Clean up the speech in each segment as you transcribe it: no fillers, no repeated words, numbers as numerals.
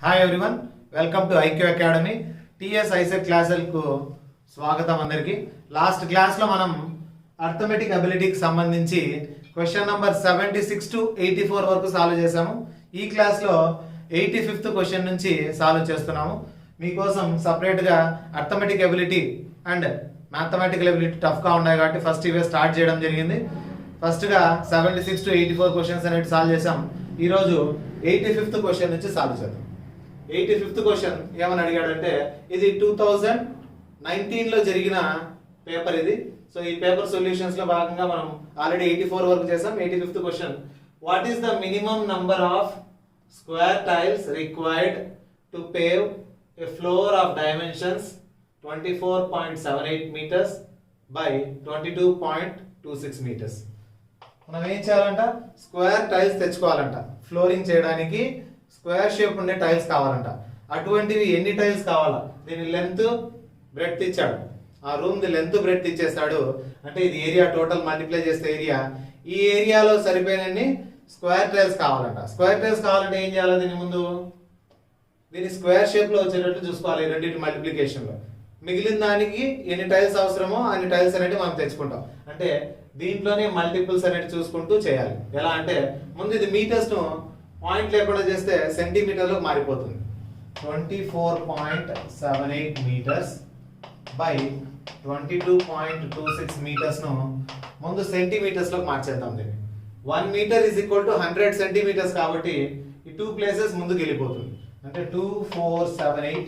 Hi everyone, welcome to IQ academy. TS ICET క్లాసులకు స్వాగతం అందరికి. లాస్ట్ క్లాస్లో మనం అర్థమెటిక్ అబిలిటీకి సంబంధించి క్వశ్చన్ నంబర్ 76 to 84 వరకు సాల్వ్ చేసాము. ఈ క్లాస్లో 85th క్వశ్చన్ నుంచి సాల్వ్ చేస్తున్నాము. మీకోసం సపరేట్గా arithmetic ability and mathematical ability టఫ్గా ఉన్నాయి కాబట్టి ఫస్ట్ ఇవే స్టార్ట్ చేయడం జరిగింది. ఫస్ట్గా 76 to 84 క్వశ్చన్స్ అనేవి సాల్వ్ చేసాం. ఈరోజు 85th క్వశ్చన్ నుంచి సాల్వ్ చేద్దాం. 85th క్వశ్చన్ ఏమని అడిగాడంటే, ఇది 2019లో జరిగిన పేపర్ ఇది. సో ఈ పేపర్ సొల్యూషన్స్ లో భాగంగా మనం ఆల్రెడీ 84 వరకు చేసాం. 85th question, what is the minimum number of square tiles required to pave a floor of dimensions 24.78 meters by 22.26 meters. మనం ఏం చేయాలంట, స్క్వేర్ టైల్స్ తెచ్చుకోవాలంట. ఫ్లోరింగ్ చేయడానికి స్క్వేర్ షేప్ ఉండే టైల్స్ కావాలంట. అటువంటివి ఎన్ని టైల్స్ కావాలా, దీని లెంత్ బ్రెడ్త్ ఇచ్చాడు. ఆ రూమ్ ది లెంత్ బ్రెడ్త్ ఇచ్చేస్తాడు. అంటే ఇది ఏరియా టోటల్ మల్టిప్లై చేస్తే ఏరియా, ఈ ఏరియాలో సరిపోయినన్ని స్క్వేర్ టైల్స్ కావాలంట. స్క్వేర్ టైల్స్ కావాలంటే ఏం చేయాలి, దీని ముందు దీన్ని స్క్వేర్ షేప్ లో వచ్చేటట్టు చూసుకోవాలి. రెండింటి మల్టిప్లికేషన్ లో మిగిలిన దానికి ఎన్ని టైల్స్ అవసరమో అన్ని టైల్స్ అనేవి మనం తెచ్చుకుంటాం. అంటే దీంట్లోనే మల్టిపుల్స్ అనేవి చూసుకుంటూ చేయాలి. ఎలా అంటే, ముందు ఇది మీటర్స్ ను పాయింట్ లేకుండా చేస్తే సెంటీమీటర్లో మారిపోతుంది. 24.78 meters బై 22.26 meters ను ముందు సెంటీమీటర్స్ లోకి మార్చేద్దాం. దీన్ని 1 meter is equal to 100 centimeters కాబట్టి ఈ 2 places ముందుకు వెళ్ళిపోతుంది. అంటే 2478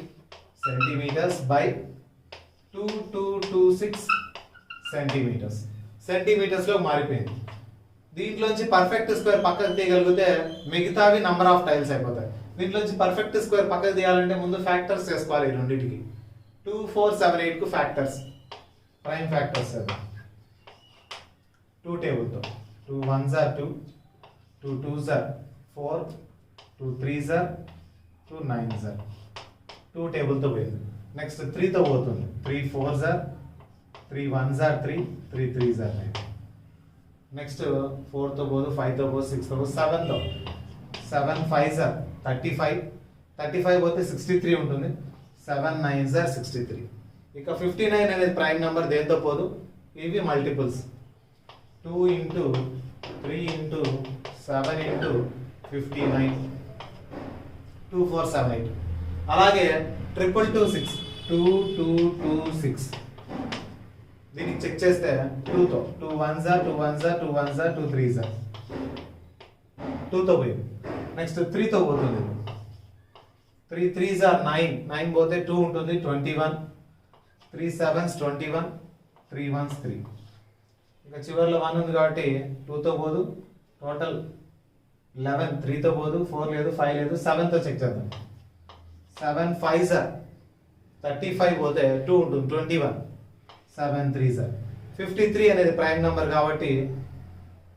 centimeters బై 2226 centimeters. సెంటీమీటర్స్ లో మారిపోయింది. దీంట్లోంచి పర్ఫెక్ట్ స్క్వేర్ పక్కకు తీయగలిగితే మిగతావి నంబర్ ఆఫ్ టైల్స్ అయిపోతాయి. దీంట్లోంచి పర్ఫెక్ట్ స్క్వేర్ పక్కకు తీయాలంటే ముందు ఫ్యాక్టర్స్ చేసుకోవాలి. ఈ రెండింటికి 2478 కు factors, prime factors 2 టేబుల్తో 2 1s are 2, 2 2s are 4, 2 3s are 2 9s are 2 టేబుల్తో పోయింది. నెక్స్ట్ 3 తో పోతుంది. 3 4s are 3 1s are 3, 3 3s are 9. Next 4 తో పోదు, 5 తో పోదు, 6 తో పోదు, 7 తో 7 5s are 35, 35 పోతే 63 ఉంటుంది. 7 9s are 63. ఇక 59 అనేది ప్రైమ్ నెంబర్, దేంతో పోదు. ఇవి మల్టిపుల్స్ 2 into 3 into 7 into 59, 2478. అలాగే 2226 2226 దీనికి చెక్ చేస్తే 2 తో 2 1s are 2 1s are 2 1s are 2 3s are 2 తో పోయింది. నెక్స్ట్ 3 తో పోతుంది. 3 3s are 9, 9 పోతే 2 ఉంటుంది. 21, 3 7s 21, 3 1s 3. ఇక చివరిలో 1 ఉంది కాబట్టి 2 తో పోదు. టోటల్ 11, 3 తో పోదు, 4 లేదు, 5 లేదు, 7 తో చెక్ చేద్దాం. 7 5s are 35 పోతే 2 ఉంటుంది. 21, 7 3s are 53 అనేది ప్రైమ్ నెంబర్ కాబట్టి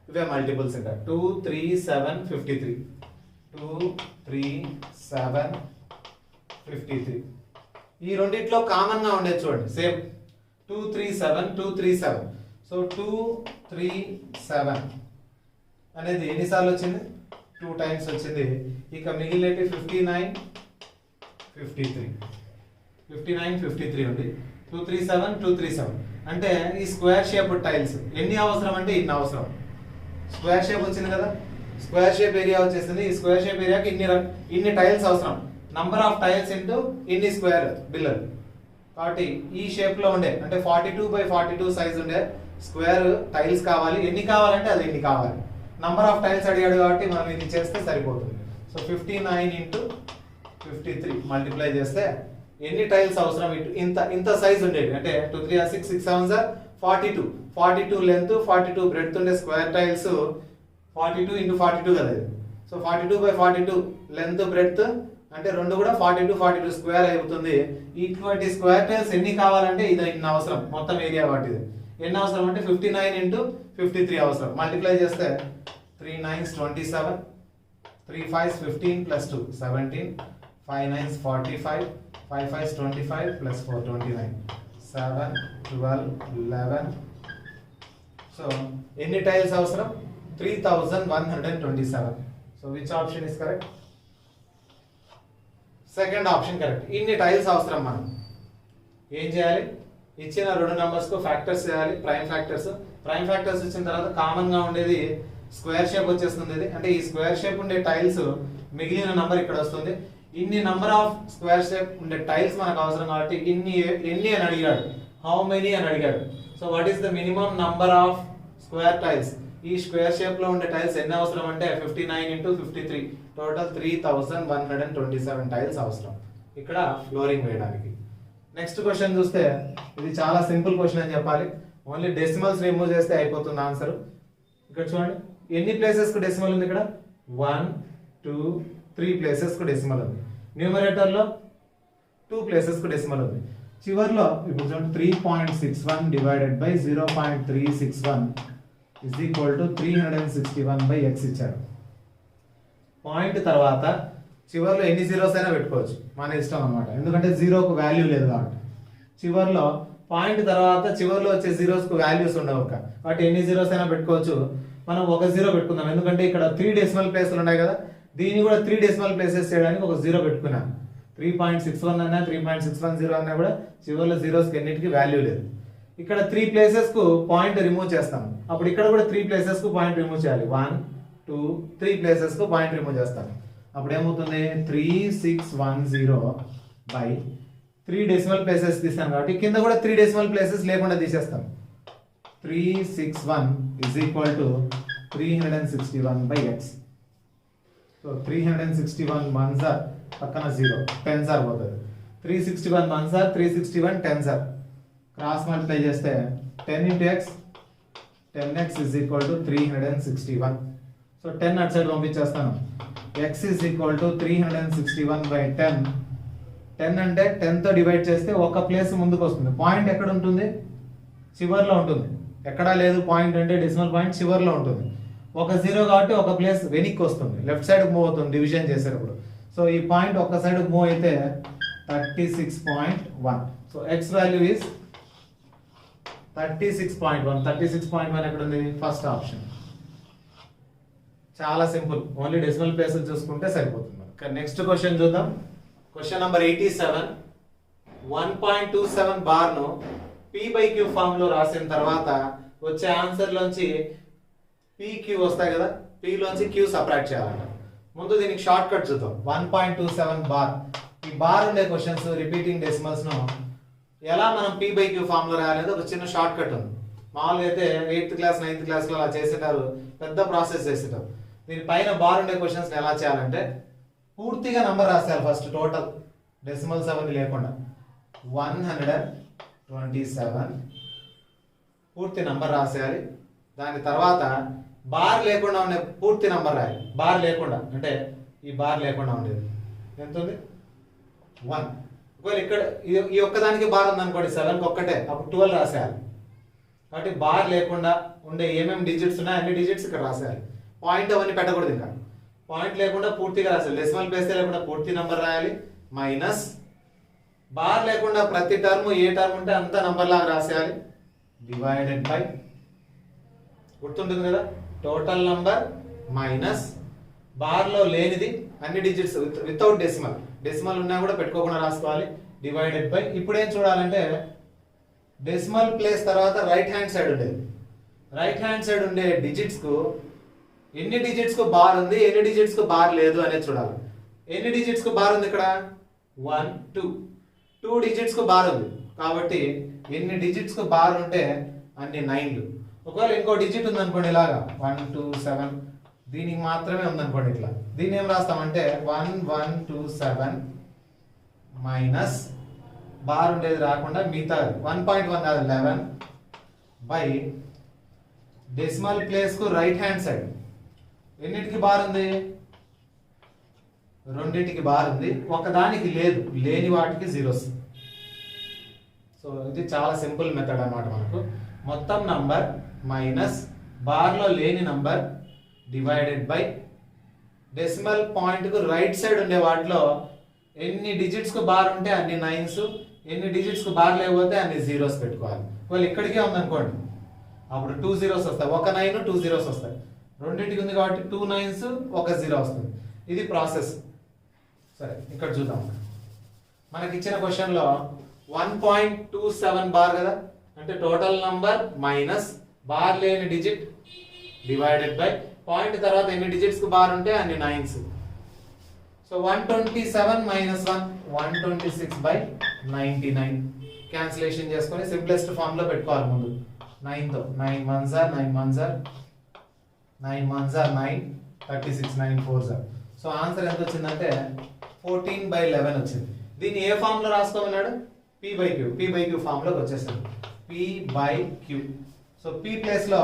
ఇవే మల్టిపుల్స్. ఇంకా 2 3 7 53, 2 3 7 53. ఈ రెండిట్లో కామన్ గా ఉండేది చూడండి, సేమ్ 2 3 7 2 3 7. సో 2 3 7 అనేది ఎన్నిసార్లు వచ్చింది, 2 టైమ్స్ వచ్చింది. ఇక మిగిలినవి 59 53, 59 53 ఉంది. 2 3 7 2 3 7 అంటే ఈ స్క్వేర్ షేప్ టైల్స్ ఎన్ని అవసరం అంటే ఇన్ని అవసరం. స్క్వేర్ షేప్ వచ్చింది కదా, స్క్వేర్ షేప్ ఏరియా వచ్చేసింది. ఈ స్క్వేర్ షేప్ ఏరియాకి ఇన్ని టైల్స్ అవసరం. నంబర్ ఆఫ్ టైల్స్ ఇంటూ ఇన్ని స్క్వేర్ బిల్లలు. కాబట్టి ఈ షేప్ లో ఉండే, అంటే 42/42 సైజ్ ఉండే స్క్వేర్ టైల్స్ కావాలి. ఎన్ని కావాలంటే అది ఎన్ని కావాలి. నంబర్ ఆఫ్ టైల్స్ అడిగాడు కాబట్టి మనం ఇది చేస్తే సరిపోతుంది. సో 59 into 53 మల్టిప్లై చేస్తే ఎన్ని టైల్స్ అవసరం, ఇంత సైజ్ ఉండేది. అంటే 2 3 6 6 7s are 42, 42 లెంత్ 42 బ్రెడ్త్ ఉండే స్క్వేర్ టైల్స్ 42 into 42 కదా ఇది. సో 42/42 లెంత్ బ్రెడ్త్ అంటే రెండు కూడా 42 42 స్క్వేర్ అవుతుంది. ఇటువంటి స్క్వేర్ టైల్స్ ఎన్ని కావాలంటే ఇది ఇన్ని అవసరం. మొత్తం ఏరియా వాటిది ఎన్ని అవసరం అంటే 59 into 53 అవసరం. మల్టిప్లై చేస్తే 3 9s 27, 3 5s 15 plus 2 17, 5 9s 45, 5 5s 25 plus 4 29, 7 12 11. So ఎన్ని టైల్స్ అవసరం, 3127. So which option is correct? Second option correct. ఇన్ని టైల్స్ అవసరం. మనం ఏం చేయాలి, ఇచ్చిన రెండు నంబర్స్ కు ఫ్యాక్టర్స్ చేయాలి, ప్రైమ్ ఫ్యాక్టర్స్. ప్రైమ్ ఫ్యాక్టర్స్ ఇచ్చిన తర్వాత కామన్ గా ఉండేది స్క్వేర్ షేప్ వచ్చేస్తుంది. ఇది అంటే ఈ స్క్వేర్ షేప్ ఉండే టైల్స్ మిగిలిన నంబర్ ఇక్కడ వస్తుంది. ఇన్ని నంబర్ ఆఫ్ స్క్వేర్ షేప్ ఉండే టైల్స్ మనకు అవసరం కాబట్టి ఎన్ని అని అడిగాడు, హౌ మెనీ అని అడిగాడు. So what is the minimum number of square tiles? ఈ స్క్వేర్ షేప్ లో ఉండే టైల్స్ ఎన్ని అవసరం అంటే 59 into 53, టోటల్ 3127 టైల్స్ అవసరం ఇక్కడ ఫ్లోరింగ్ వేయడానికి. నెక్స్ట్ క్వశ్చన్ చూస్తే ఇది చాలా సింపుల్ క్వశ్చన్ అని చెప్పాలి. ఓన్లీ డెసిమల్స్ రిమూవ్ చేస్తే అయిపోతుంది ఆన్సర్. ఇక్కడ చూడండి ఎన్ని ప్లేసెస్ కు డెసిమల్ ఉంది, ఇక్కడ 1 2 3 ప్లేసెస్ కు డెసిమల్ ఉంది. న్యూమరేటర్ లో 2 ప్లేసెస్ కు డెసిమల్ ఉంది. చివర్లో ఇప్పుడు చూడండి 3.61 divided by 0.361 is equal to 361 by x ఇచ్చారు. పాయింట్ తర్వాత చివర్లో ఎన్ని జీరోస్ అయినా పెట్టుకోవచ్చు, మన ఇష్టం అన్నమాట. ఎందుకంటే జీరోకు వాల్యూ లేదు కాబట్టి. చివర్లో పాయింట్ తర్వాత చివర్లో వచ్చే జీరోస్ కు వాల్యూస్ ఉండవు కాబట్టి ఎన్ని జీరోస్ అయినా పెట్టుకోవచ్చు. మనం ఒక జీరో పెట్టుకుందాం, ఎందుకంటే ఇక్కడ 3 డెసిమల్ ప్లేస్లు ఉన్నాయి కదా, దీన్ని కూడా 3 డెసిమల్ ప్లేసెస్ చేయడానికి ఒక జీరో పెట్టుకున్నాం. 3.61 అన్నా 3.610 అన్నా కూడా చివర్లో జీరోస్కి ఎన్నిటికి వాల్యూ లేదు. ఇక్కడ 3 ప్లేసెస్ కు పాయింట్ రిమూవ్ చేస్తాం. అప్పుడు ఇక్కడ కూడా 3 ప్లేసెస్ కు పాయింట్ రిమూవ్ చేయాలి. 1 2 3 ప్లేసెస్ కు పాయింట్ రిమూవ్ చేస్తాం. అప్పుడు ఏమవుతుంది 3610 బై 3 డెసిమల్ ప్లేసెస్ తీస్తాం కాబట్టి కింద కూడా 3 డెసిమల్ ప్లేసెస్ లేకుండా తీసేస్తాం. 361 is equal to 361 by x. So 361 1s are పక్కన 0, 10s are పోతుంది. 361 1s are 361 10s are cross multiply చేస్తే 10 into x 10x is equal to 361. So 10 అటు సైడ్ పంపించేస్తాను. x is equal to 361 by 10. 10 అంటే 10 తో divide చేస్తే ఒక ప్లేస్ ముందుకు వస్తుంది. పాయింట్ ఎక్కడ ఉంటుంది, చివర్లో ఉంటుంది. ఎక్కడా లేదు పాయింట్ అంటే డెసిమల్ పాయింట్ చివర్లో ఉంటుంది. ఒక జీరో కాబట్టి ఒక ప్లేస్ వెనక్కి వస్తుంది, లెఫ్ట్ సైడ్ మూవ్ అవుతుంది డివిజన్ చేసేటప్పుడు. సో ఈ పాయింట్ ఒక సైడ్ మూవ్ అయితే 36.1. So x value is 36.1. 36.1 ఎక్కడ ఉంది, ఫస్ట్ ఆప్షన్. చాలా సింపుల్, ఓన్లీ డెసిమల్ ప్లేసెస్ చూసుకుంటే సరిపోతుంది. నెక్స్ట్ క్వశ్చన్ చూద్దాం. Question number 87. 1.27 బార్ ను p/q ఫామ్ లో రాసిన తర్వాత వచ్చే ఆన్సర్ లోంచి pq వస్తాయి కదా, p లోంచి q సబ్ట్రాక్ట్ చేయాలంట. ముందు దీనికి షార్ట్ కట్ చూద్దాం. 1.27 బార్, ఈ బార్ ఉండే క్వశ్చన్స్ రిపీటింగ్ డెసిమల్స్ ను ఎలా మనం p/q ఫామ్ లో రాయాలి ఒక చిన్న షార్ట్ కట్ ఉంది. మామూలుగా అయితే 8th క్లాస్ 9th క్లాస్ లో అలా చేసేటారు, పెద్ద ప్రాసెస్ చేసేటారు. దీని పైన బార్ ఉండే క్వశ్చన్స్ ఎలా చేయాలంటే పూర్తిగా నంబర్ రాసేయాలి. ఫస్ట్ టోటల్ డెసిమల్స్ అవన్నీ లేకుండా 127 పూర్తి నంబర్ రాసేయాలి. దాని తర్వాత బార్ లేకుండా ఉండే పూర్తి నంబర్ రాయాలి. బార్ లేకుండా అంటే ఈ బార్ లేకుండా ఉండేది ఎంత ఉంది, 1. ఒకవేళ ఇక్కడ ఈ ఒక్కదానికి బార్ ఉందనుకోండి 7కి ఒక్కటే, అప్పుడు 12 రాసేయాలి. కాబట్టి బార్ లేకుండా ఉండే ఏమేమి డిజిట్స్ ఉన్నాయో అన్ని డిజిట్స్ ఇక్కడ రాసేయాలి. పాయింట్ అవన్నీ పెట్టకూడదు, ఇంకా పాయింట్ లేకుండా పూర్తిగా రాసేయాలి. డెసిమల్ ప్లేస్ లేకుండా పూర్తి నంబర్ రాయాలి. మైనస్ బార్ లేకుండా ప్రతి టర్మ్ ఏ టర్మ్ ఉంటే అంత నంబర్ లాగా రాసేయాలి. డివైడెడ్ బై గుర్తుంటుంది కదా, టోటల్ నంబర్ మైనస్ బార్ లో లేనిది అన్ని డిజిట్స్ వితౌట్ డెసిమల్, డెసిమల్ ఉన్నా కూడా పెట్టుకోకుండా రాసుకోవాలి. డివైడెడ్ బై ఇప్పుడు ఏం చూడాలంటే డెసిమల్ ప్లేస్ తర్వాత రైట్ హ్యాండ్ సైడ్ ఉండేది, రైట్ హ్యాండ్ సైడ్ ఉండే డిజిట్స్ కు ఎన్ని డిజిట్స్ కు బార్ ఉంది, ఎన్ని డిజిట్స్ కు బార్ లేదు అనేది చూడాలి. ఎన్ని డిజిట్స్ కు బార్ ఉంది ఇక్కడ 1 2 డిజిట్స్ కు బార్ ఉంది కాబట్టి ఎన్ని డిజిట్స్ కు బార్ ఉంటే అన్ని 9లు. ఒకవేళ ఇంకో డిజిట్ ఉంది అనుకోండి ఇలాగా 1 2 7, దీనికి మాత్రమే ఉందనుకోండి ఇట్లా, దీన్ని ఏం రాస్తామంటే 1 1 2 7 మైనస్ బార్ ఉండేది రాకుండా మిగతా 1.1 కాదు 11 బై డెసిమల్ ప్లేస్ కు రైట్ హ్యాండ్ సైడ్ ఎన్నిటికి బార్ ఉంది, రెండింటికి బార్ ఉంది, ఒకదానికి లేదు, లేని వాటికి జీరోస్. సో ఇది చాలా సింపుల్ మెథడ్ అన్నమాట. మనకు మొత్తం నంబర్ మైనస్ బార్ లో లేని number divided by decimal point కు రైట్ సైడ్ ఉండే వాటిలో ఎన్ని డిజిట్స్ కు బార్ ఉంటే అన్ని 9s, ఎన్ని డిజిట్స్ కు బార్ లేకపోతే అన్ని జీరోస్ పెట్టుకోవాలి. ఒకవేళ ఇక్కడికే ఉందనుకోండి అప్పుడు 2 zeros వస్తాయి, ఒక 9 2 zeros వస్తాయి. రెండింటికి ఉంది కాబట్టి 2 9s 1 0 వస్తుంది. ఇది ప్రాసెస్. సో సరే ఇక్కడ చూద్దాం. మనకి ఇచ్చిన క్వశ్చన్లో 1.27 బార్ కదా, అంటే టోటల్ నంబర్ మైనస్ బార్ లేని డిజిట్ డివైడెడ్ బై పాయింట్ తర్వాత ఎన్ని డిజిట్స్ కు బార్ ఉంటే అన్ని నైన్స్. సో 127 మైనస్ 1 126/99 క్యాన్సిలేషన్ చేసుకొని సింప్లెస్ట్ ఫామ్ లో పెట్టుకోవాలి ముందు. 9 తో 9 1s are 9 1s are 9 1s are 9 36 9 4s are. So answer ఎంత వచ్చిందంటే 14/11 వచ్చింది. దీన్ని ఏ ఫామ్ లో రాసుకోమన్నాడు? p/q. p/q ఫామ్ లోకి వచ్చేసాడు. p/q. సో p ప్లేస్ లో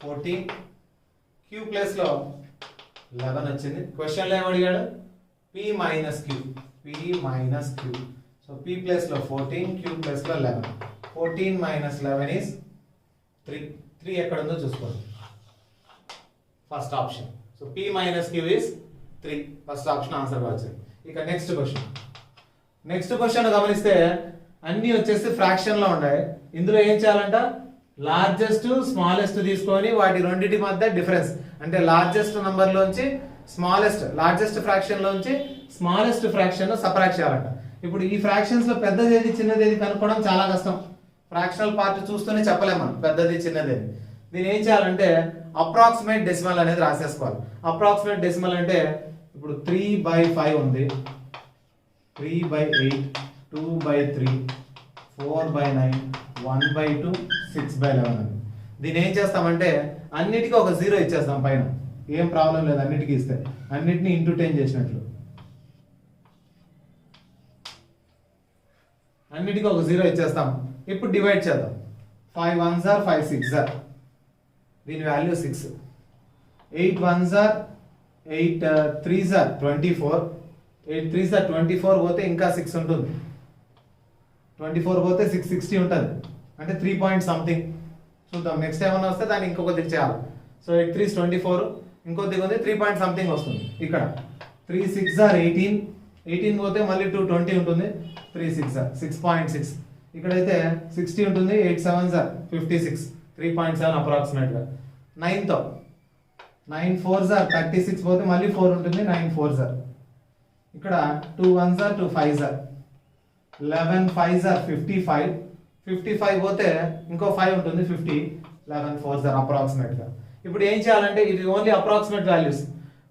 14, q ప్లేస్ లో 11 వచ్చింది. క్వశ్చన్ లో ఏమడిగాడు? p minus q. p minus q. So p place లో 14, q ప్లేస్ లో 11. 14 మైనస్ 11 is 3. 3 ఎక్కడ ఉందో చూసుకోండి. First option. So p minus q is 3. First option answer వచ్చింది. ఇక నెక్స్ట్ క్వశ్చన్. నెక్స్ట్ క్వశ్చన్ గమనిస్తే అన్ని వచ్చేసి ఫ్రాక్షన్ లో ఉన్నాయి. ఇందులో ఏం చేయాలంట? లార్జెస్ట్ స్మాలెస్ట్ తీసుకొని వాటి రెండింటి మధ్య డిఫరెన్స్ అంటే లార్జెస్ట్ నంబర్ లోంచి స్మాలెస్ట్ లార్జెస్ట్ ఫ్రాక్షన్ లోంచి స్మాలెస్ట్ ఫ్రాక్షన్ సపరాక్ట్ చేయాలంట. ఇప్పుడు ఈ ఫ్రాక్షన్స్ లో పెద్దది ఏది చిన్నది ఏది కనుక్కోవడం చాలా కష్టం. ఫ్రాక్షనల్ పార్ట్ చూస్తూనే చెప్పలేము మనం పెద్దది చిన్నది. దీని ఏం చేయాలంటే అప్రాక్సిమేట్ డెసిమల్ అనేది రాసేసుకోవాలి. అప్రాక్సిమేట్ డెసిమల్ అంటే ఇప్పుడు 3/5 ఉంది, 3/8, 2/3, 4/9, 1/2, 6/11 ఉంది. దీన్ని ఏం చేస్తామంటే అన్నిటికీ ఒక 0 ఇచ్చేస్తాం పైన. ఏం ప్రాబ్లం లేదు, అన్నిటికీ ఇస్తే అన్నిటిని ఇంటూ 10 చేసినట్లు అన్నిటికీ ఒక 0 ఇచ్చేస్తాం. ఇప్పుడు డివైడ్ చేద్దాం. 5 1s are 5 6s are. దీని value 6. 8 1s are 8 3s are 24. 8 3s are 24 పోతే ఇంకా 6 ఉంటుంది. 24 పోతే 660 ఉంటుంది. అంటే 3 పాయింట్ సంథింగ్. చూద్దాం నెక్స్ట్ ఏమన్నా వస్తే దాన్ని ఇంకొకటి చేయాలి. సో 8 3s 24, ఇంకొద్దిగా ఉంది 3 పాయింట్ సంథింగ్ వస్తుంది. ఇక్కడ 3 6s are 18. 18 పోతే మళ్ళీ 220 ఉంటుంది. 3 6s are 6.6. ఇక్కడైతే 60 ఉంటుంది. 8 7s are 56. 3.7 అప్రాక్సిమేట్ గా. 9 తో 9 4s are 36 పోతే మళ్ళీ 4 ఉంటుంది. 9 4s are. ఇక్కడ 2 1s are 2 5s are. 11 5s are 55. 55 పోతే ఇంకో 5 ఉంటుంది. 50. 11 4s are అప్రాక్సిమేట్ గా. ఇప్పుడు ఏం చేయాలంటే ఇది ఓన్లీ అప్రాక్సిమేట్ వాల్యూస్.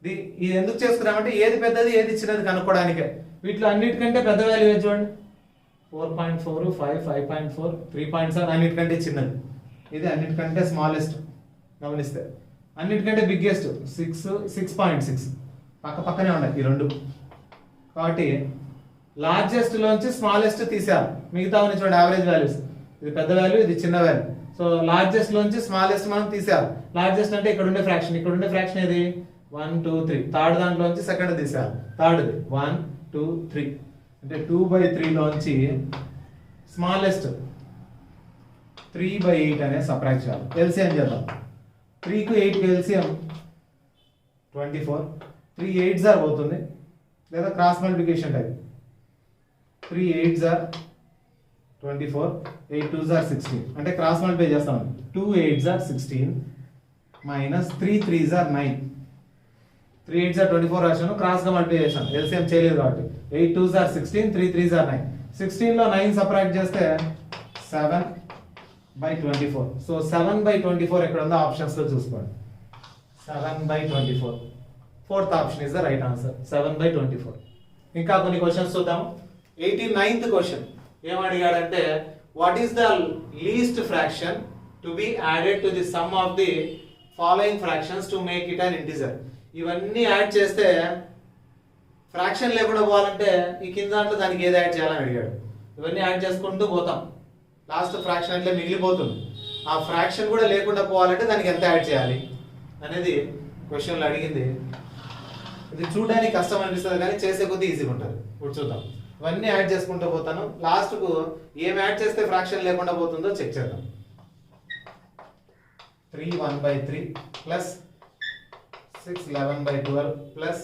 ఇది ఎందుకు చేసుకున్నామంటే ఏది పెద్దది ఏది చిన్నది కనుక్కోవడానికే. వీటిలో అన్నిటికంటే పెద్ద వాల్యూ ఏది చూడండి. 4.4 5 5.4 3.7 అన్నిటికంటే చిన్నది. ఇది అన్నిటికంటే స్మాలెస్ట్. గమనిస్తే అన్నిటికంటే బిగ్గెస్ట్ 6.6 పక్క పక్కనే ఉన్నాయి ఈ రెండు. కాబట్టి లార్జెస్ట్ లోంచి స్మాలెస్ట్ తీసేయాలి. మిగతా చూడండి యావరేజ్ వాల్యూస్. ఇది పెద్ద వాల్యూ, ఇది చిన్న వాల్యూ. సో లార్జెస్ట్ లోంచి స్మాలెస్ట్ మనం తీసేయాలి. లార్జెస్ట్ అంటే ఇక్కడ ఉండే ఫ్రాక్షన్. ఇక్కడ ఉండే ఫ్రాక్షన్ ఏది? 1 2 3. థర్డ్ దాంట్లోంచి సెకండ్ తీసేయాలి. థర్డ్ది 1 2 3 అంటే 2/3 లోంచి స్మాలెస్ట్ 3/8 అనే సబ్ట్రాక్ట్ చేయాలి. ఎల్సిఎం చేద్దాం. 3 కు 8 కు ఎల్సిఎం 24. 3 8s are అవుతుంది లేదా cross multiplication type. 3 8s are 24. 8 2s are 16 అంటే క్రాస్ మల్టిప్లై చేస్తాం. 2 8s are 16 minus 3 3s are 9. 3 8s are 24 రాశాను, క్రాస్ గా మల్టిప్లై చేశాను, ఎల్సిఎం చేయలేదు కాబట్టి. 8 2s are 16, 3 3s are 9. 16 లో 9 సబ్ట్రాక్ట్ చేస్తే 7/24. సో 7/24 ఎక్కడ ఉందో ఆప్షన్స్ లో చూసుకోండి. 7/24. Fourth option is the right answer. 7/24. ఇంకా కొన్ని క్వశ్చన్స్ చూద్దాం. 89th క్వశ్చన్ ఏమడిగాడంటే what is the least fraction to be added to the sum of the following fractions to make it an integer. ఇవన్నీ add చేస్తే fraction లేకుండా పోవాలంటే ఈ కింద దాంట్లో దానికి ఏది యాడ్ చేయాలని అడిగాడు. ఇవన్నీ యాడ్ చేసుకుంటూ పోతాం. లాస్ట్ ఫ్రాక్షన్ అంటే మిగిలిపోతుంది. ఆ ఫ్రాక్షన్ కూడా లేకుండా పోవాలంటే దానికి ఎంత యాడ్ చేయాలి అనేది క్వశ్చన్లో అడిగింది. ఇది చూడడానికి కష్టం అనిపిస్తుంది కానీ చేసే కొద్దీ ఈజీగా ఉంటుంది. ఇప్పుడు చూద్దాం. ఇవన్నీ యాడ్ చేసుకుంటూ పోతాను. లాస్ట్కు ఏం యాడ్ చేస్తే ఫ్రాక్షన్ లేకుండా పోతుందో చెక్ చేద్దాం. 3 1/3 ప్లస్ 6 11/12 ప్లస్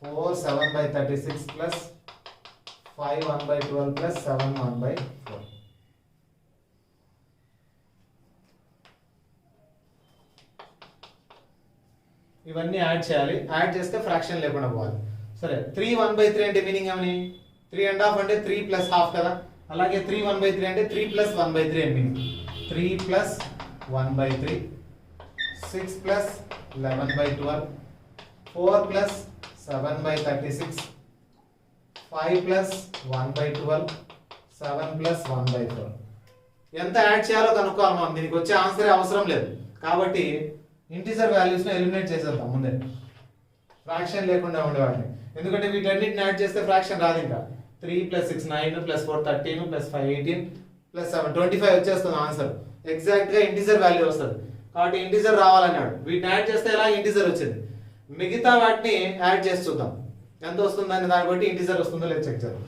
4 7/36 ప్లస్ 5 1/12 ప్లస్ 7 1/4. ఇవన్నీ యాడ్ చేయాలి. యాడ్ చేస్తే ఫ్రాక్షన్ లేకుండా పోవాలి. సో సరే 3 1/3 అంటే మీనింగ్ ఏమని 3.5 అంటే 3 ప్లస్ హాఫ్ కదా, అలాగే 3 1/3 అంటే 3 ప్లస్ 1/3 అని meaning. 3 plus 1/3, 6 plus 11/12, 4 plus 7/36, 5 plus 1/12, 7 plus 1/4. ఎంత యాడ్ చేయాలో కనుక్కోవాలి మనం. దీనికి వచ్చే ఆన్సరే అవసరం లేదు కాబట్టి ఇంటిజర్ వాల్యూస్ని ఎలిమినేట్ చేసేద్దాం ముందే, ఫ్రాక్షన్ లేకుండా ఉండేవాడిని. ఎందుకంటే వీటన్నిటిని యాడ్ చేస్తే ఫ్రాక్షన్ రాదు. ఇంకా 3 ప్లస్ 6 9 ప్లస్ 4 13 ప్లస్ 5 18 ప్లస్ 7 25 వచ్చేస్తుంది ఆన్సర్. ఎగ్జాక్ట్గా ఇంటిజర్ వాల్యూ వస్తుంది కాబట్టి ఇంటిజర్ రావాలన్నాడు. వీటిని యాడ్ చేస్తే ఎలా ఇంటిజర్ వచ్చింది. మిగతా వాటిని యాడ్ చేసి చూద్దాం ఎంత వస్తుందని, దాన్ని బట్టి ఇంటిజర్ వస్తుందో లేదు చెక్ చేద్దాం.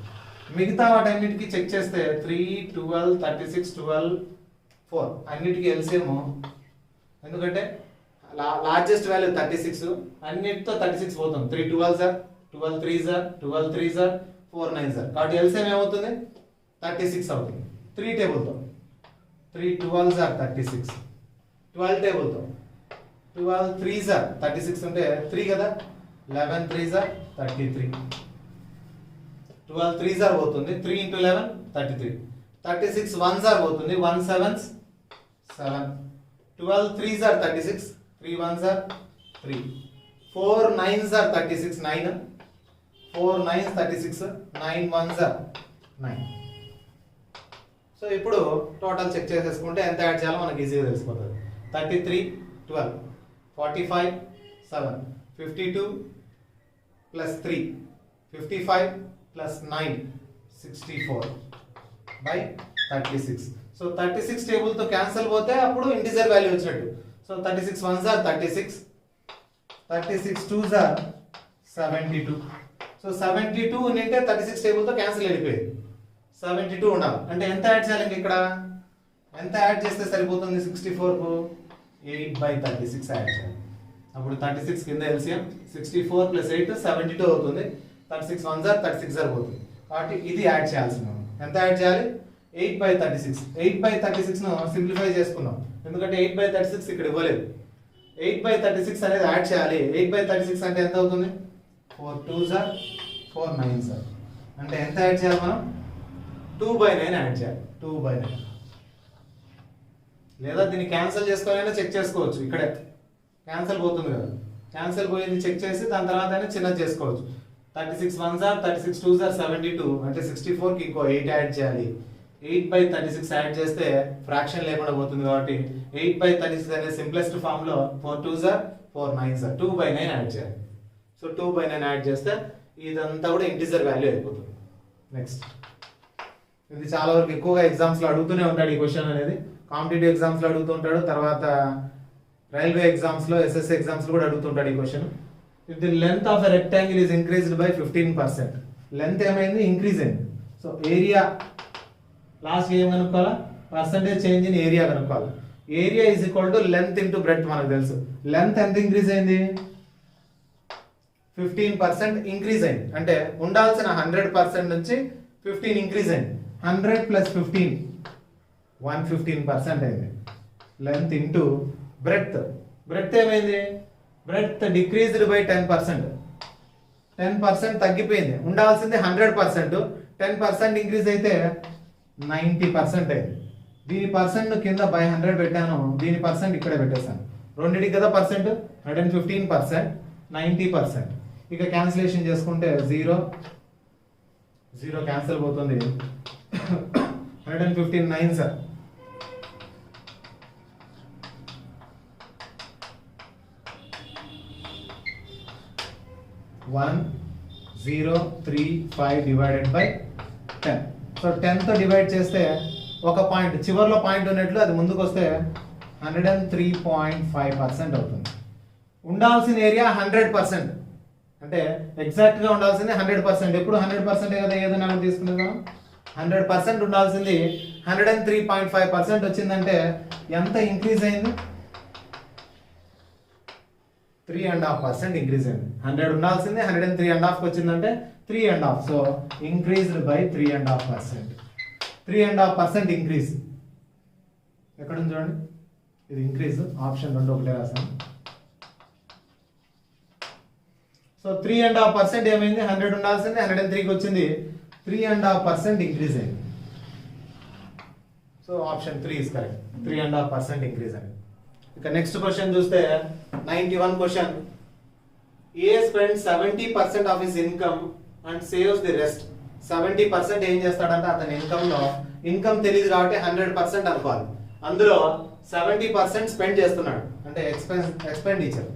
మిగతా వాటన్నిటికీ చెక్ చేస్తే 3 12 36 12 4 అన్నిటికీ ఎల్సిఎం, ఎందుకంటే లార్జెస్ట్ వాల్యూ 36, అన్నిటితో 36 పోతుంది. 3 12 సార్ 12 3 సార్ 12 3 సార్ 4 9 సార్ కాబట్టి ఎల్సిఎం ఏమవుతుంది 36 అవుతుంది. 3 టేబుల్తో 3 12 సార్ 36, 12 టేబుల్తో 12 3 సార్ 36 ఉంటే 3 కదా, 11 3 సార్ 33, 12 3 సార్ పోతుంది, 3 into 11 33, 36 1 సార్ పోతుంది, 1 7 7, 12 3 sir 36, 3 1 sir 3, 4 9 sir 36 9, 4 9 36, 9 1 sir 9. So ఇప్పుడు టోటల్ చెక్ చేసేసుకుంటే ఎంత యాడ్ చేయాలో మనకి ఈజీగా తెలిసిపోతుంది. 33 12 45 7 52 plus 3 55 plus 9 64 by 36. So 36 table తో క్యాన్సిల్ పోతే అప్పుడు ఇంటిజర్ వాల్యూ వచ్చినట్టు. So 36 1s are 36, 36 2s are 72. So 72 ఉంటే 36 టేబుల్ తో క్యాన్సిల్ అయిపోయింది. 72 ఉండాలి అంటే ఎంత యాడ్ చేయాలి ఇక్కడ, ఎంత యాడ్ చేస్తే సరిపోతుంది 64 కు 8/36 యాడ్ చేయాలి. అప్పుడు 36 కింద ఎల్సిఎం 64 ప్లస్ 8 72 అవుతుంది. 36 1s are 36 are పోతుంది కాబట్టి ఇది యాడ్ చేయాల్సింది. ఎంత యాడ్ చేయాలి 8/36. 8/36 ను సింప్లిఫై చేసుకుందాం ఎందుకంటే 8/36 ఇక్కడ ఇవ్వలేదు. 8/36 అనేది యాడ్ చేయాలి. 8/36 అంటే ఎంత అవుతుంది 4 2s are 4 9s are అంటే ఎంత యాడ్ చేయాలి మనం 2/9 యాడ్ చేయాలి. 2/9 లేదా దీన్ని క్యాన్సిల్ చేసుకోవాలైనా చెక్ చేసుకోవచ్చు. ఇక్కడే క్యాన్సిల్ పోతుంది కదా, క్యాన్సిల్ పోయింది చెక్ చేసి దాని తర్వాత అయినా చిన్నది చేసుకోవచ్చు. 36 1s are 36 2s are 72 అంటే 64 కి ఇంకో 8 యాడ్ చేయాలి. 8/36 యాడ్ చేస్తే ఫ్రాక్షన్ లేకుండా పోతుంది కాబట్టి 8/36 అనే సింప్లెస్ట్ ఫామ్ లో 4 2s are 4 9s are 2/9 add చేయాలి. సో 2/9 యాడ్ చేస్తే ఇదంతా కూడా ఇంటిజర్ వాల్యూ అయిపోతుంది. నెక్స్ట్ ఇది చాలా వరకు ఎక్కువగా ఎగ్జామ్స్ లో అడుగుతూనే ఉంటాడు ఈ క్వశ్చన్ అనేది. కాంపిటేటివ్ ఎగ్జామ్స్ లో అడుగుతుంటాడు, తర్వాత రైల్వే ఎగ్జామ్స్ లో ఎస్ఎస్సి ఎగ్జామ్స్ లో కూడా అడుగుతుంటాడు ఈ question. If the length of a rectangle is increased by 15%, length ఏమైంది ఇంక్రీజ్ అయింది. సో ఏరియా లాస్ట్ ఏం కనుక్కోవాలా పర్సంటేజ్ చేంజ్ ఇన్ ఏరియా కనుక్కోవాలి. Area is equal to length into breadth మనకు తెలుసు. లెంత్ ఎంత ఇంక్రీజ్ అయింది 15% ఇంక్రీజ్ అయింది అంటే ఉండాల్సిన 100% నుంచి 15 ఇంక్రీజ్ అయింది. 100 ప్లస్ 15 115% అయింది. లెంత్ ఇంటూ బ్రెడ్త్, బ్రెడ్త్ ఏమైంది బ్రెడ్త్ డిక్రీజ్డ్ బై 10%, 10% తగ్గిపోయింది. ఉండాల్సింది 100%, 10% ఇంక్రీజ్ అయితే 90% అయింది. దీని పర్సెంట్ కింద బై 100 పెట్టాను, దీని పర్సెంట్ ఇక్కడే పెట్టేశాను. రెండింటికి కదా పర్సెంట్ 115%, 90%. ఇక క్యాన్సిలేషన్ చేసుకుంటే 0 0 క్యాన్సిల్ పోతుంది. 115 9 సార్ 1 0 3 5 డివైడెడ్ బై 10. సో 10 తో డివైడ్ చేస్తే ఒక పాయింట్ చివర్లో పాయింట్ ఉన్నట్లు అది ముందుకు వస్తే 103.5% అవుతుంది. ఉండాల్సిన ఏరియా 100% అంటే ఎగ్జాక్ట్ గా ఉండాల్సింది 100%. ఎప్పుడు 100% కదా ఏదైనా తీసుకునేదా 100% ఉండాల్సింది 103.5% వచ్చిందంటే ఎంత ఇంక్రీజ్ అయింది 3.5% ఇంక్రీజ్ అయింది. 100 ఉండాల్సింది 103.5 వచ్చిందంటే 3.5. So increased by 3.5%. 3.5% ఇంక్రీజ్ ఎక్కడ ఉంది చూడండి, ఇది ఇంక్రీజ్ ఆప్షన్ 2 ఒకటే రాసాను. సో సో 3.5% ఏమైంది, 100 ఉండాల్సింది 103కి వచ్చింది, 3.5% ఇంక్రీజ్ అయింది. So option 3 is correct, 3.5% increase అయింది. ఇక నెక్స్ట్ క్వశ్చన్ చూస్తే 91 question. A spend 70% of his income and saves the rest. 70% ఏం చేస్తాడంటే అతని ఇన్కమ్ తెలియదు కాబట్టి 100% అనుకోవాలి. అందులో 70% స్పెండ్ చేస్తున్నాడు అంటే ఎక్స్పెండిచర్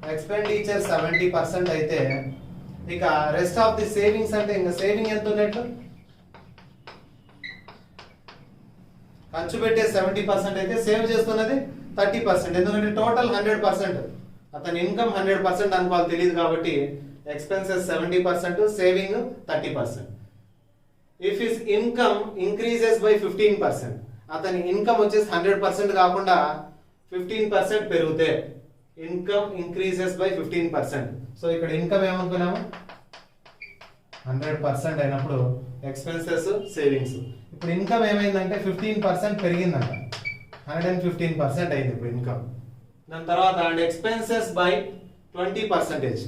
70% అయితే ఇక రెస్ట్ ఆఫ్ ది సేవింగ్స్ అంటే ఇంకా సేవింగ్ ఎంత ఉన్నట్లు, ఖర్చు పెట్టే 70% అయితే సేవ్ చేస్తున్నది 30%. ఎందుకంటే టోటల్ 100%, అతని ఇన్కమ్ 100% అనుకోవాలి తెలియదు కాబట్టి expenses 70%, saving 30%. If his income increases by 15%, అతని ఇన్కమ్ వచ్చేసి 100% కాకుండా 15% పెరిగితే ఇన్కమ్ ఇంక్రీజెస్ బై 15%. సో ఇక్కడ ఇన్కమ్ ఏమనుకున్నాము 100% అయినప్పుడు ఎక్స్పెన్సెస్ సేవింగ్స్. ఇప్పుడు ఇన్కమ్ ఏమైందంటే 15% పెరిగిందంట, 115% అయింది ఇప్పుడు ఇన్కమ్. దాని తర్వాత అండ్ ఎక్స్పెన్సెస్ బై 20%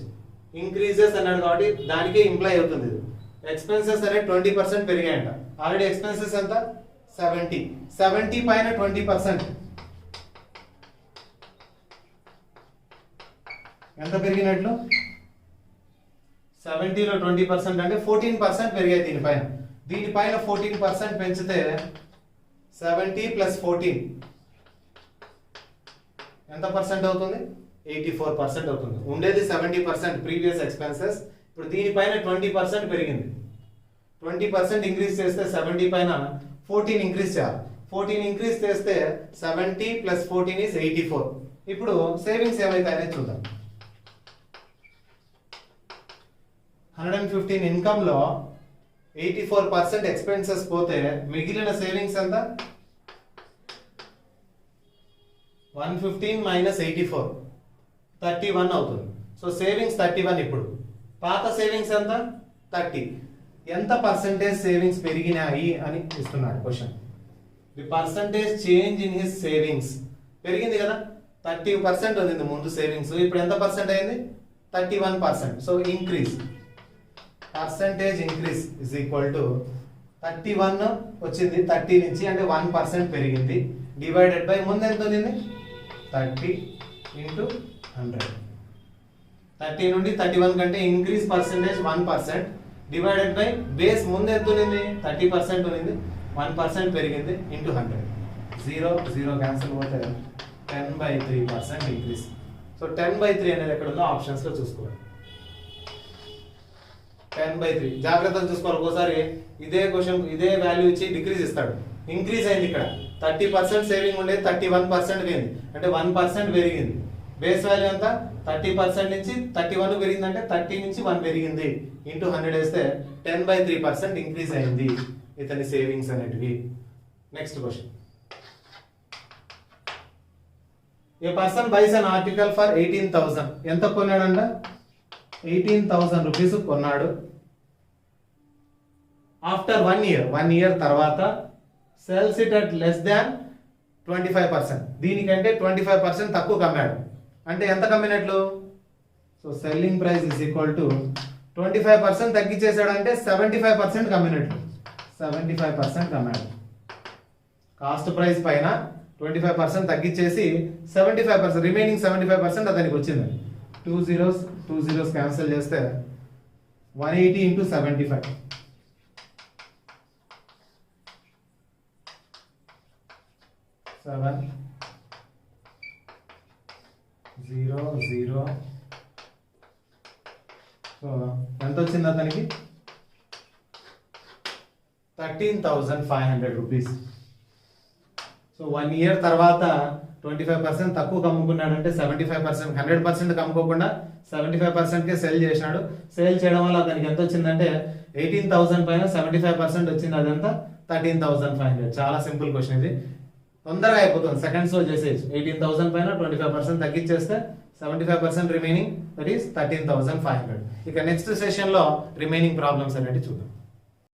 ఇంక్రీజెస్ అన్నాడు కాబట్టి దానికే ఇంప్లై అవుతుంది. ఎక్స్పెన్సెస్ అనేది 20% పెరిగాయంట. ఆల్రెడీ ఎక్స్పెన్సెస్ ఎంత 70 పైన 20% ఎంత పెరిగినట్లు, 70లో 20% అంటే 14% పెరిగాయి. దీనిపైన 14% పెంచితే 70 ప్లస్ 14 ఎంత పర్సెంట్ అవుతుంది, 84% అవుతుంది. ఉండేది 70% ప్రీవియస్ ఎక్స్పెన్సెస్, ఇప్పుడు దీనిపైన 20% పెరిగింది. 20% ఇంక్రీజ్ చేస్తే 70 పైన 14 ఇంక్రీజ్ చేయాలి. 14 ఇంక్రీజ్ చేస్తే 70 ప్లస్ 14 ఈజ్ 84. ఇప్పుడు సేవింగ్స్ ఏమైతే చూద్దాం. 115 ఇన్కమ్ లో 84% ఎక్స్పెన్సెస్ పోతే మిగిలిన సేవింగ్స్ ఎంత, 115 మైనస్ 84 31 అవుతుంది. So savings 31. ఇప్పుడు పాత సేవింగ్స్ ఎంత 30. ఎంత పర్సెంటేజ్ సేవింగ్స్ పెరిగినాయి అని ఇస్తున్నాడు question. The percentage change in his savings పెరిగింది కదా, 30% ఉంది ముందు సేవింగ్స్, ఇప్పుడు ఎంత పర్సెంట్ అయింది 31%. So increase percentage increase is equal to 31 వచ్చింది 30 నుంచి అంటే 1% పెరిగింది, డివైడెడ్ బై ముందు ఎంత ఉంది 30 ఇంటూ 100. 30 నుండి 31 కంటే increase percentage 1%, divided by base ముందు ఎంత ఉంది 30% ఉంది, 1% పెరిగింది ఇంటూ 100. 0 క్యాన్సిల్ పోతే 10/3% ఇంక్రీజ్. సో 10/3 అనేది ఎక్కడ ఉందో ఆప్షన్స్ లో చూసుకోవాలి. 10/3 జాగ్రత్తగా చూసుకోవాలి. ఒకసారి ఇదే క్వశ్చన్ ఇదే వాల్యూ ఇచ్చి డిక్రీజ్ ఇస్తాడు. ఇంక్రీజ్ అయింది ఇక్కడ 30% సేవింగ్ ఉండేది 31% పోయింది అంటే 1% పెరిగింది. బేస్ వాల్యూ ఎంత 30% నుంచి 31 పెరిగిందంటే 30 నుంచి 1 పెరిగింది ఇంటూ 100 వేస్తే 10/3% ఇంక్రీజ్ అయింది ఇతని సేవింగ్స్ అనేటివి. Next question. A person buys an article for 18,000. ఎంత కొన్నాడంట 18,000 రూపీస్ కొన్నాడు. ఆఫ్టర్ 1 ఇయర్ తర్వాత sells it at less than 25%. దీనికంటే 25% తక్కువ కమ్మాడు అంటే ఎంత కమ్మినట్లు, so selling price is equal to 25% తగ్గించేసాడు అంటే 75% కమ్మినట్లు. 75% కమ్మాడు. కాస్ట్ ప్రైస్ పైన 25% తగ్గించేసి 75% రిమైనింగ్ 75% అతనికి వచ్చింది. 2 zeros క్యాన్సిల్ చేస్తే 180 ఇంటూ 75 7 0 సో ఎంత వచ్చింది అతనికి 13,500 రూపీస్. సో 1 ఇయర్ తర్వాత 25% తక్కువ కమ్ముకున్నాడంటే 75% 100% కమ్ముకోకుండా 75%కే సేల్ చేసినాడు. సేల్ చేయడం వల్ల అతనికి ఎంత వచ్చిందంటే 18,000 పైన 75% వచ్చింది. అదంతా 13,500. చాలా సింపుల్ క్వశ్చన్ ఇది, తొందరగా అయిపోతుంది, సెకండ్స్ లో చేసేయచ్చు. 18,000 పైన 25% తగ్గించేస్తే 75% రిమైనింగ్, దట్ ఈస్ 13,500. ఇక నెక్స్ట్ సెషన్ లో రిమైనింగ్ ప్రాబ్లమ్స్ అనేవి చూద్దాం.